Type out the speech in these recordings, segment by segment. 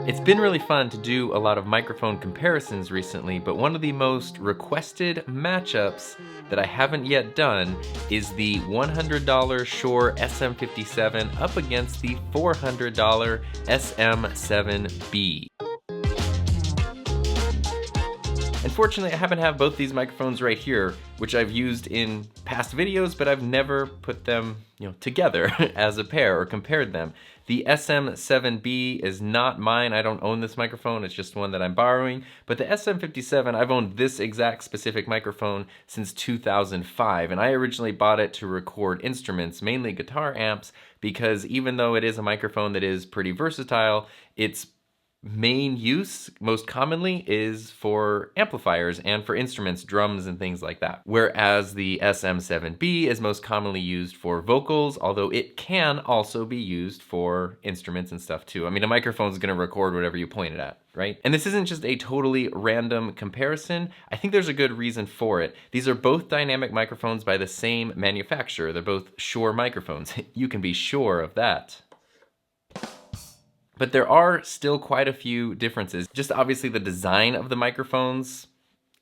It's been really fun to do a lot of microphone comparisons recently, but one of the most requested matchups that I haven't yet done is the $100 Shure SM57 up against the $400 SM7B. Unfortunately, I happen to have both these microphones right here, which I've used in past videos, but I've never put them, together as a pair or compared them. The SM7B is not mine. I don't own this microphone. It's just one that I'm borrowing. But the SM57, I've owned this exact specific microphone since 2005, and I originally bought it to record instruments, mainly guitar amps, because even though it is a microphone that is pretty versatile, its main use most commonly is for amplifiers and for instruments, drums and things like that. Whereas the SM7B is most commonly used for vocals, although it can also be used for instruments and stuff too. I mean, a microphone's gonna record whatever you point it at, right? And this isn't just a totally random comparison. I think there's a good reason for it. These are both dynamic microphones by the same manufacturer. They're both Shure microphones. You can be sure of that. But there are still quite a few differences. Just obviously the design of the microphones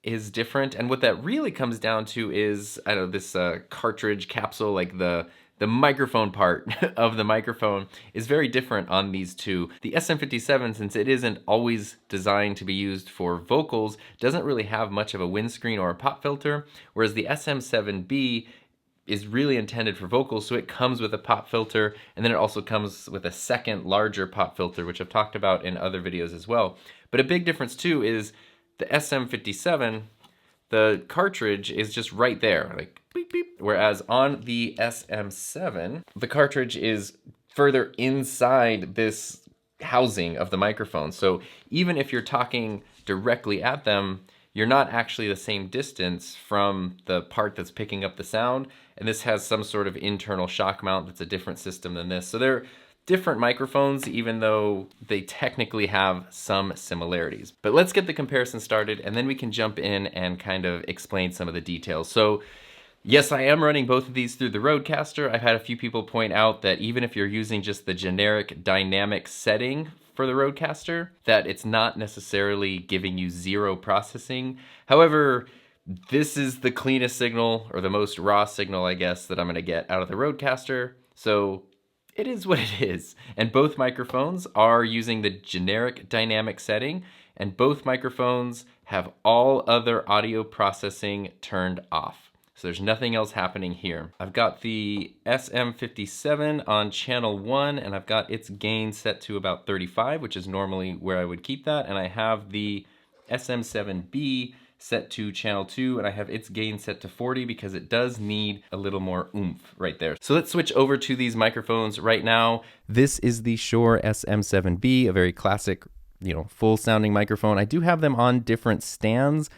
is different, and what that really comes down to is, this cartridge capsule, like the microphone part of the microphone is very different on these two. The SM57, since it isn't always designed to be used for vocals, doesn't really have much of a windscreen or a pop filter, whereas the SM7B is really intended for vocals, so it comes with a pop filter, and then it also comes with a second larger pop filter, which I've talked about in other videos as well. But a big difference too is the SM57, the cartridge is just right there, like beep beep, whereas on the SM7, the cartridge is further inside this housing of the microphone. So even if you're talking directly at them, you're not actually the same distance from the part that's picking up the sound, and this has some sort of internal shock mount that's a different system than this. So they're different microphones, even though they technically have some similarities. But let's get the comparison started, and then we can jump in and kind of explain some of the details. So yes, I am running both of these through the Rodecaster. I've had a few people point out that even if you're using just the generic dynamic setting for the Rodecaster, that it's not necessarily giving you zero processing. However, this is the cleanest signal, or the most raw signal, I guess, that I'm gonna get out of the Rodecaster. So it is what it is. And both microphones are using the generic dynamic setting, and both microphones have all other audio processing turned off. So there's nothing else happening here. I've got the SM57 on channel 1, and I've got its gain set to about 35, which is normally where I would keep that. And I have the SM7B set to channel 2, and I have its gain set to 40 because it does need a little more oomph right there. So let's switch over to these microphones right now. This is the Shure SM7B, a very classic, full sounding microphone. I do have them on different stands,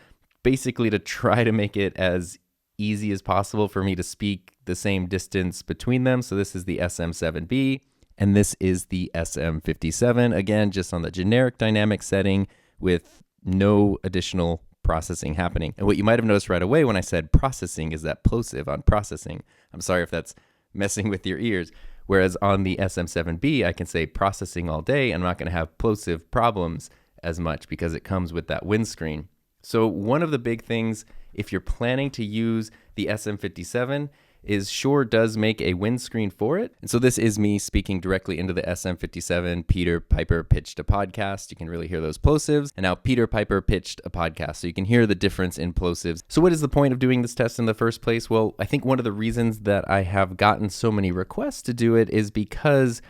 basically to try to make it as easy as possible for me to speak the same distance between them. So this is the SM7B, and this is the SM57, again, just on the generic dynamic setting with no additional processing happening. And what you might have noticed right away when I said processing is that plosive on processing. I'm sorry if that's messing with your ears. Whereas on the SM7B, I can say processing all day. I'm not going to have plosive problems as much because it comes with that windscreen. So one of the big things, if you're planning to use the SM57, is Shure does make a windscreen for it. And so this is me speaking directly into the SM57. Peter Piper pitched a podcast. You can really hear those plosives. And now Peter Piper pitched a podcast. So you can hear the difference in plosives. So what is the point of doing this test in the first place? Well, I think one of the reasons that I have gotten so many requests to do it is because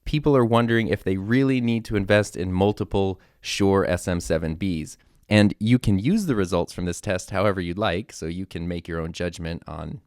people are wondering if they really need to invest in multiple Shure SM7Bs. And you can use the results from this test however you'd like, so you can make your own judgment on,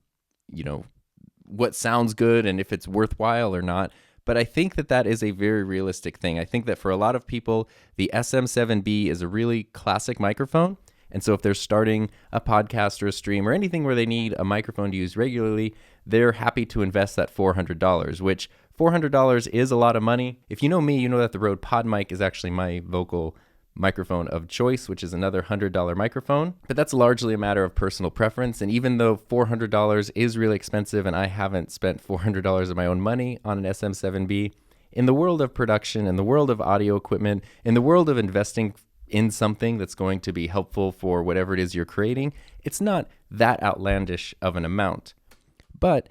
what sounds good and if it's worthwhile or not. But I think that that is a very realistic thing. I think that for a lot of people, the SM7B is a really classic microphone. And so if they're starting a podcast or a stream or anything where they need a microphone to use regularly, they're happy to invest that $400, which $400 is a lot of money. If you know me, you know that the Rode PodMic is actually my vocal microphone of choice, which is another $100 microphone. But that's largely a matter of personal preference. And even though $400 is really expensive and I haven't spent $400 of my own money on an SM7B, in the world of production, in the world of audio equipment, in the world of investing in something that's going to be helpful for whatever it is you're creating, it's not that outlandish of an amount. But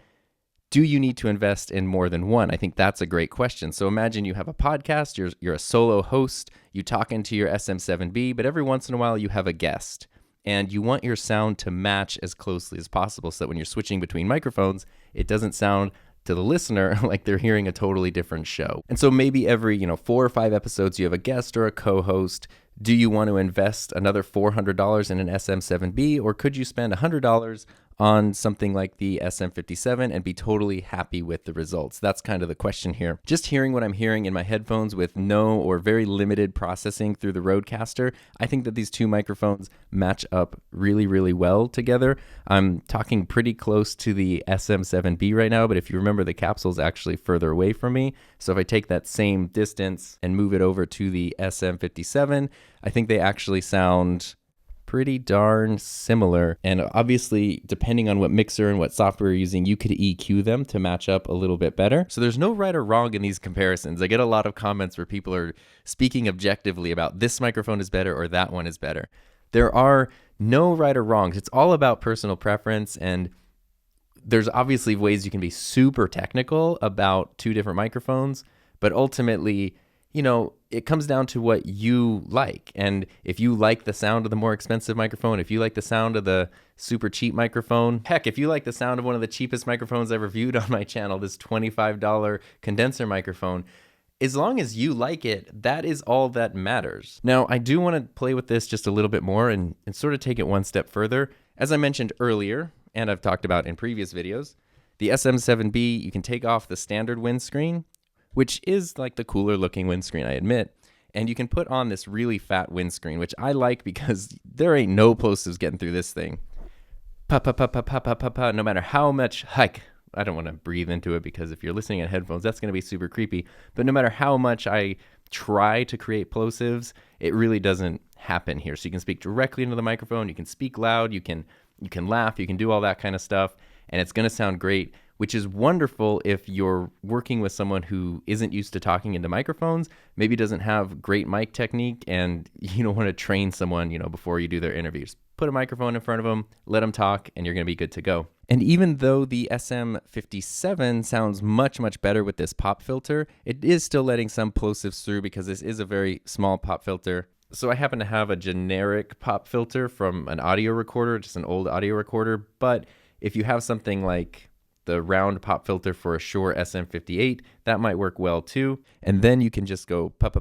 do you need to invest in more than one? I think that's a great question. So imagine you have a podcast, you're a solo host, you talk into your SM7B, but every once in a while you have a guest, and you want your sound to match as closely as possible so that when you're switching between microphones, it doesn't sound to the listener like they're hearing a totally different show. And so maybe every 4 or 5 episodes you have a guest or a co-host. Do you want to invest another $400 in an SM7B, or could you spend $100 on something like the SM57 and be totally happy with the results? That's kind of the question here. Just hearing what I'm hearing in my headphones with no or very limited processing through the Rodecaster, I think that these two microphones match up really, really well together. I'm talking pretty close to the SM7B right now, but if you remember, the capsule's actually further away from me. So if I take that same distance and move it over to the SM57, I think they actually sound pretty darn similar. And obviously, depending on what mixer and what software you're using, you could EQ them to match up a little bit better. So there's no right or wrong in these comparisons. I get a lot of comments where people are speaking objectively about this microphone is better or that one is better. There are no right or wrongs. It's all about personal preference, and there's obviously ways you can be super technical about two different microphones, but ultimately, it comes down to what you like. And if you like the sound of the more expensive microphone, if you like the sound of the super cheap microphone, heck, if you like the sound of one of the cheapest microphones I've reviewed on my channel, this $25 condenser microphone, as long as you like it, that is all that matters. Now, I do want to play with this just a little bit more and sort of take it one step further. As I mentioned earlier, and I've talked about in previous videos, the SM7B, you can take off the standard windscreen, which is like the cooler looking windscreen, I admit. And you can put on this really fat windscreen, which I like because there ain't no plosives getting through this thing. Pa pa pa pa pa pa pa pa. No matter how much, I don't want to breathe into it because if you're listening at headphones, that's going to be super creepy. But no matter how much I try to create plosives, it really doesn't happen here. So you can speak directly into the microphone, you can speak loud, you can laugh, you can do all that kind of stuff, and it's going to sound great, which is wonderful if you're working with someone who isn't used to talking into microphones, maybe doesn't have great mic technique, and you don't want to train someone, before you do their interviews. Put a microphone in front of them, let them talk, and you're going to be good to go. And even though the SM57 sounds much, much better with this pop filter, it is still letting some plosives through because this is a very small pop filter. So I happen to have a generic pop filter from an audio recorder, just an old audio recorder, but if you have something like the round pop filter for a Shure SM58, that might work well too. And then you can just go pop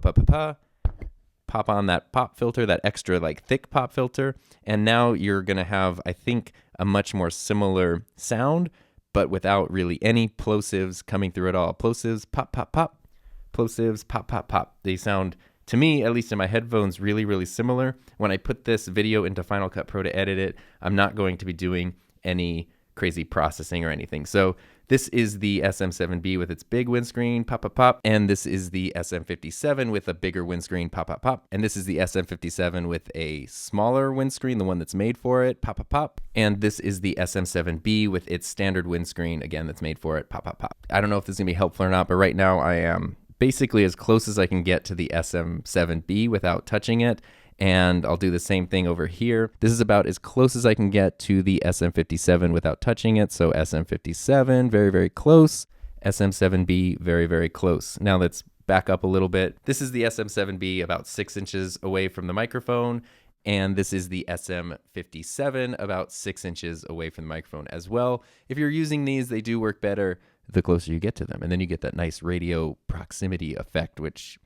on that pop filter, that extra thick pop filter. And now you're going to have, I think, a much more similar sound, but without really any plosives coming through at all. Plosives, pop, pop, pop. Plosives, pop, pop, pop. They sound, to me, at least in my headphones, really, really similar. When I put this video into Final Cut Pro to edit it, I'm not going to be doing any crazy processing or anything. So this is the SM7B with its big windscreen, pop, pop, pop. And this is the SM57 with a bigger windscreen, pop, pop, pop. And this is the SM57 with a smaller windscreen, the one that's made for it, pop, pop, pop. And this is the SM7B with its standard windscreen, again, that's made for it, pop, pop, pop. I don't know if this is gonna be helpful or not, but right now I am basically as close as I can get to the SM7B without touching it. And I'll do the same thing over here. This is about as close as I can get to the SM57 without touching it. So SM57, very, very close. SM7B, very, very close. Now let's back up a little bit. This is the SM7B about 6 inches away from the microphone. And this is the SM57 about 6 inches away from the microphone as well. If you're using these, they do work better the closer you get to them. And then you get that nice radio proximity effect, which,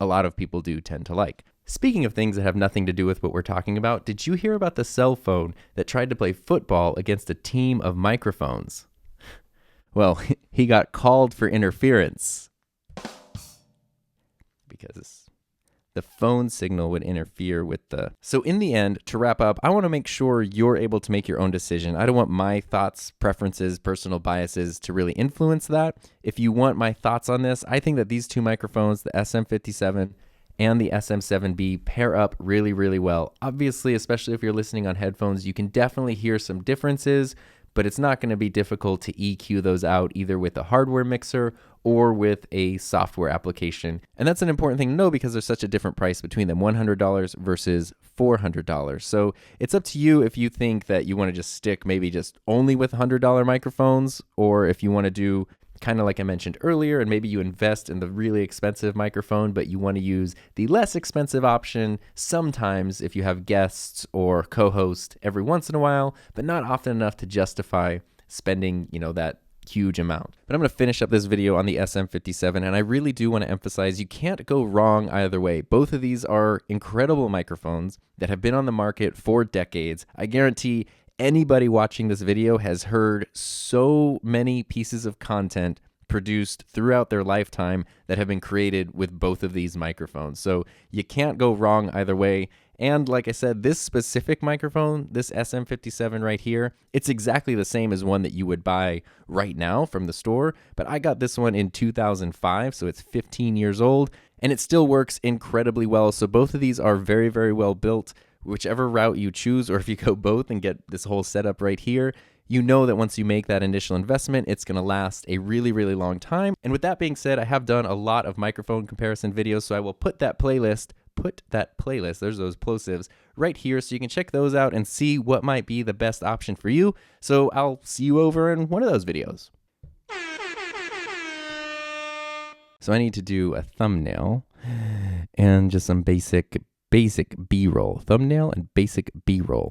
a lot of people do tend to like. Speaking of things that have nothing to do with what we're talking about, did you hear about the cell phone that tried to play football against a team of microphones? Well, he got called for interference because the phone signal would interfere with the... So in the end, to wrap up, I want to make sure you're able to make your own decision. I don't want my thoughts, preferences, personal biases to really influence that. If you want my thoughts on this, I think that these two microphones, the SM57 and the SM7B, pair up really, really well. Obviously, especially if you're listening on headphones, you can definitely hear some differences, but it's not going to be difficult to EQ those out either with a hardware mixer or with a software application. And that's an important thing to know because there's such a different price between them, $100 versus $400. So it's up to you if you think that you want to just stick maybe just only with $100 microphones, or if you want to do kind of like I mentioned earlier, and maybe you invest in the really expensive microphone, but you want to use the less expensive option sometimes if you have guests or co-host every once in a while, but not often enough to justify spending, that huge amount. But I'm going to finish up this video on the SM57, and I really do want to emphasize you can't go wrong either way. Both of these are incredible microphones that have been on the market for decades. I guarantee anybody watching this video has heard so many pieces of content produced throughout their lifetime that have been created with both of these microphones. So you can't go wrong either way. And like I said, this specific microphone, this SM57 right here, it's exactly the same as one that you would buy right now from the store. But I got this one in 2005, so it's 15 years old, and it still works incredibly well. So both of these are very, very well built. Whichever route you choose, or if you go both and get this whole setup right here, you know that once you make that initial investment, it's going to last a really, really long time. And with that being said, I have done a lot of microphone comparison videos, so I will put that playlist, there's those plosives, right here so you can check those out and see what might be the best option for you. So I'll see you over in one of those videos. So I need to do a thumbnail and just some basic B-roll. Thumbnail and basic B-roll.